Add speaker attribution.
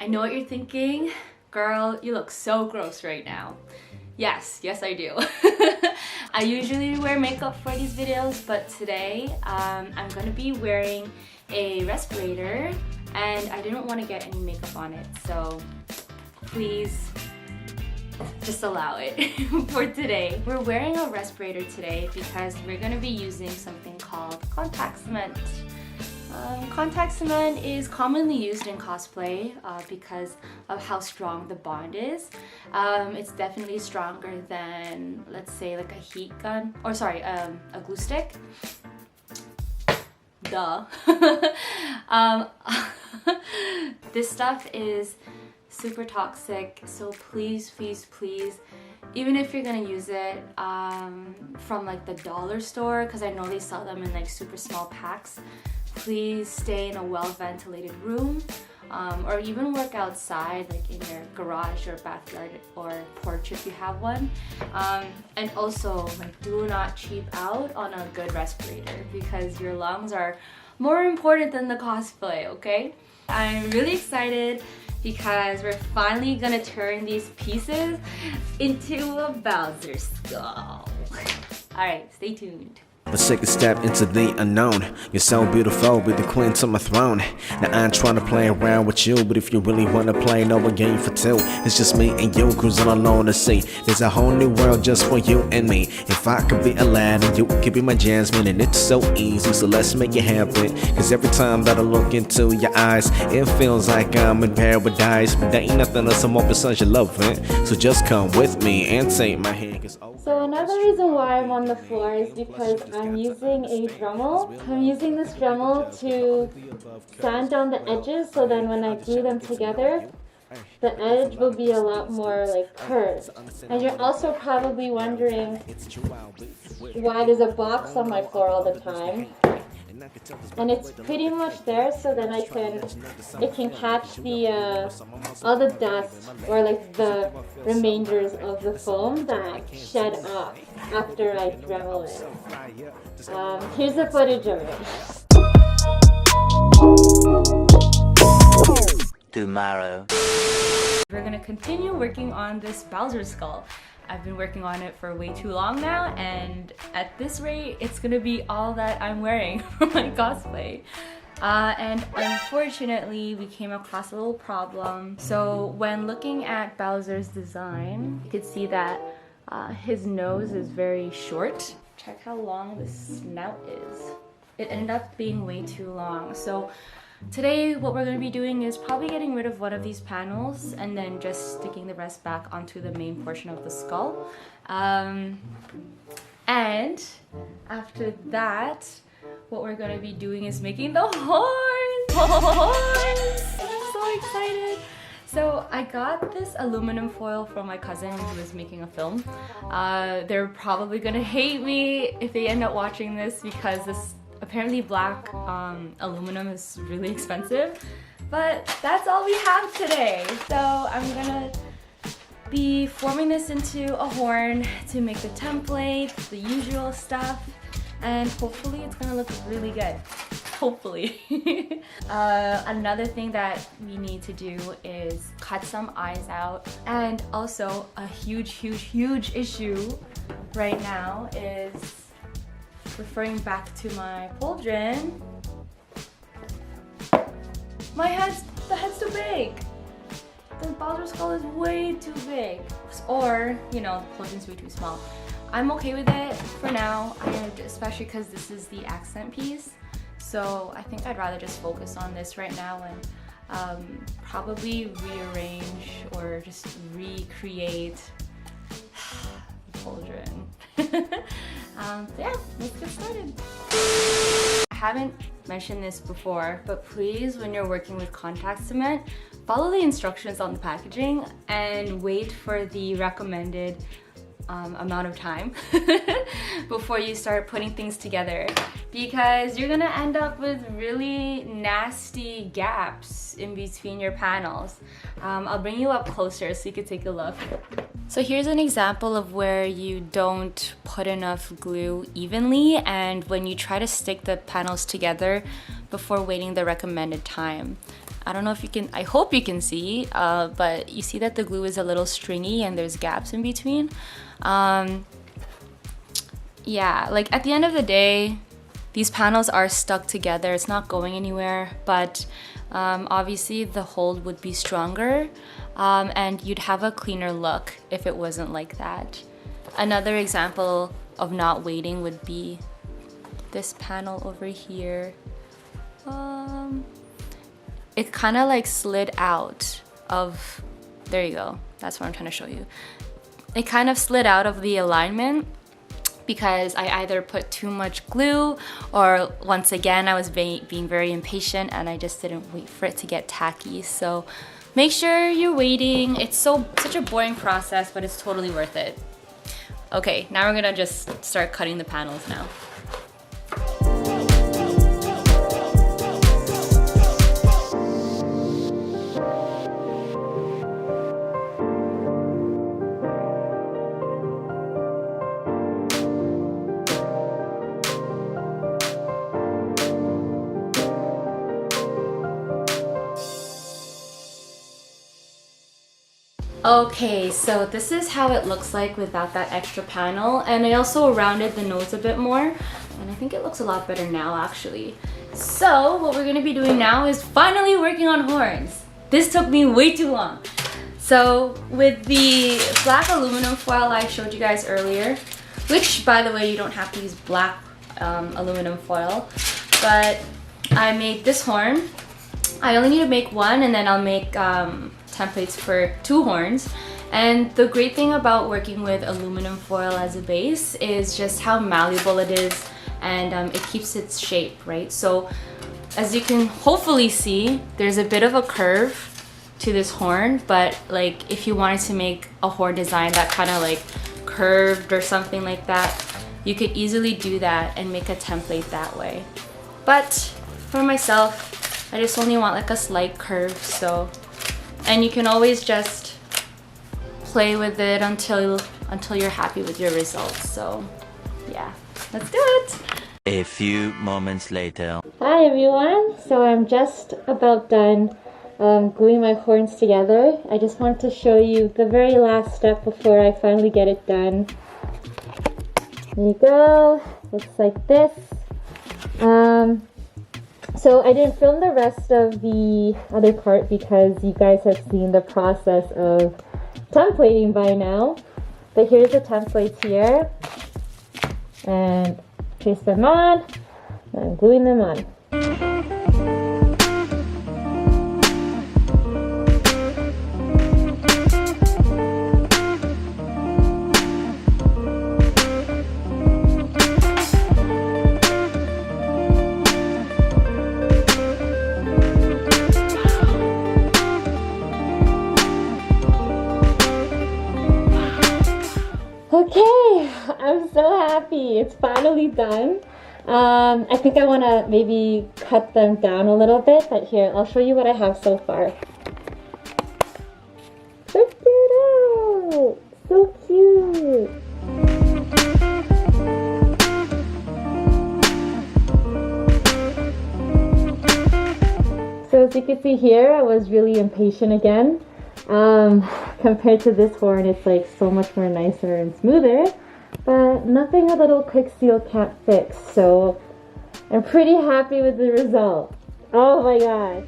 Speaker 1: I know what you're thinking. Girl, you look so gross right now. Yes, I do. I usually wear makeup for these videos, but today I'm gonna be wearing a respirator and I didn't want to get any makeup on it, so please just allow it for today. We're wearing a respirator today because we're gonna be using something called contact cement. Contact cement is commonly used in cosplay because of how strong the bond is. It's definitely stronger than, let's say, like a heat gun, or sorry, a glue stick. Duh. This stuff is super toxic, so please, even if you're gonna use it from like the dollar store, because I know they sell them in like super small packs, please stay in a well-ventilated room, or even work outside, like in your garage or backyard or porch if you have one. And also, like, do not cheap out on a good respirator because your lungs are more important than the cosplay, okay? I'm really excited because we're finally gonna turn these pieces into a Bowser skull. Alright, stay tuned.
Speaker 2: Let's take a step into the unknown. You're so beautiful, be the queen to my throne. Now I ain't trying to play around with you, but if you really wanna play, no a game for two. It's just me and you cruising alone to see. There's a whole new world just for you and me. If I could be Aladdin, you could be my Jasmine, and it's so easy, so let's make it happen. Cause every time that I look into your eyes, it feels like I'm in paradise. But there ain't nothing else more besides your love, man. So just come with me and take my hand.
Speaker 3: So another reason why I'm on the floor is because I'm using a Dremel. I'm using this Dremel to sand down the edges, so then when I glue them together, the edge will be a lot more like curved. And you're also probably wondering why there's a box on my floor all the time. And it's pretty much there so then it can catch the all the dust or like the remainders of the foam that shed off after I Dremel it. Here's the footage of it.
Speaker 4: Tomorrow.
Speaker 1: We're gonna continue working on this Bowser skull. I've been working on it for way too long now, and at this rate, it's gonna be all that I'm wearing for my cosplay. And unfortunately, we came across a little problem. So when looking at Bowser's design, you could see that his nose is very short. Check how long the snout is. It ended up being way too long. So today, what we're going to be doing is probably getting rid of one of these panels and then just sticking the rest back onto the main portion of the skull. And after that, what we're going to be doing is making the horns! I'm so excited! So I got this aluminum foil from my cousin who was making a film. They're probably going to hate me if they end up watching this because this apparently black aluminum is really expensive, but that's all we have today. So I'm gonna be forming this into a horn to make the template, the usual stuff, and hopefully it's gonna look really good. Hopefully. Another thing that we need to do is cut some eyes out, and also a huge issue right now is referring back to my pauldron. The head's too big. The Bowser skull is way too big. Or, you know, the pauldron's way too small. I'm okay with it for now, especially because this is the accent piece. So I think I'd rather just focus on this right now and probably rearrange or just recreate the pauldron. Yeah, let's get started. I haven't mentioned this before, but please, when you're working with contact cement, follow the instructions on the packaging and wait for the recommended amount of time before you start putting things together, because you're gonna end up with really nasty gaps in between your panels. I'll bring you up closer so you can take a look. So here's an example of where you don't put enough glue evenly, and when you try to stick the panels together before waiting the recommended time. I don't know if you can, I hope you can see, but you see that the glue is a little stringy and there's gaps in between. Yeah, like at the end of the day, these panels are stuck together. It's not going anywhere, but obviously the hold would be stronger and you'd have a cleaner look if it wasn't like that. Another example of not waiting would be this panel over here. It kind of like slid out of, there you go, that's what I'm trying to show you. It kind of slid out of the alignment because I either put too much glue or once again I was being very impatient and I just didn't wait for it to get tacky. So make sure you're waiting. It's such a boring process, but it's totally worth it. Okay, now we're gonna just start cutting the panels now. Okay, so this is how it looks like without that extra panel, and I also rounded the nose a bit more and I think it looks a lot better now actually. So what we're gonna be doing now is finally working on horns. This took me way too long. So with the black aluminum foil I showed you guys earlier, which by the way you don't have to use black aluminum foil, but I made this horn. I only need to make one and then I'll make templates for 2 horns. And the great thing about working with aluminum foil as a base is just how malleable it is and it keeps its shape, right? So as you can hopefully see, there's a bit of a curve to this horn, but like if you wanted to make a horn design that kind of like curved or something like that, you could easily do that and make a template that way. But for myself, I just only want like a slight curve, so. And you can always just play with it until you're happy with your results. So yeah, let's do it.
Speaker 4: A few moments later.
Speaker 3: Hi everyone, so I'm just about done gluing my horns together. I just want to show you the very last step before I finally get it done. There you go, looks like this. So I didn't film the rest of the other part because you guys have seen the process of templating by now. But here's the templates here. And paste them on. And I'm gluing them on. Okay, I'm so happy. It's finally done. I think I want to maybe cut them down a little bit, but here, I'll show you what I have so far. Check it out! So cute! So as you can see here, I was really impatient again. Compared to this horn, it's like so much more nicer and smoother, but nothing a little quick seal can't fix, so I'm pretty happy with the result. Oh my god.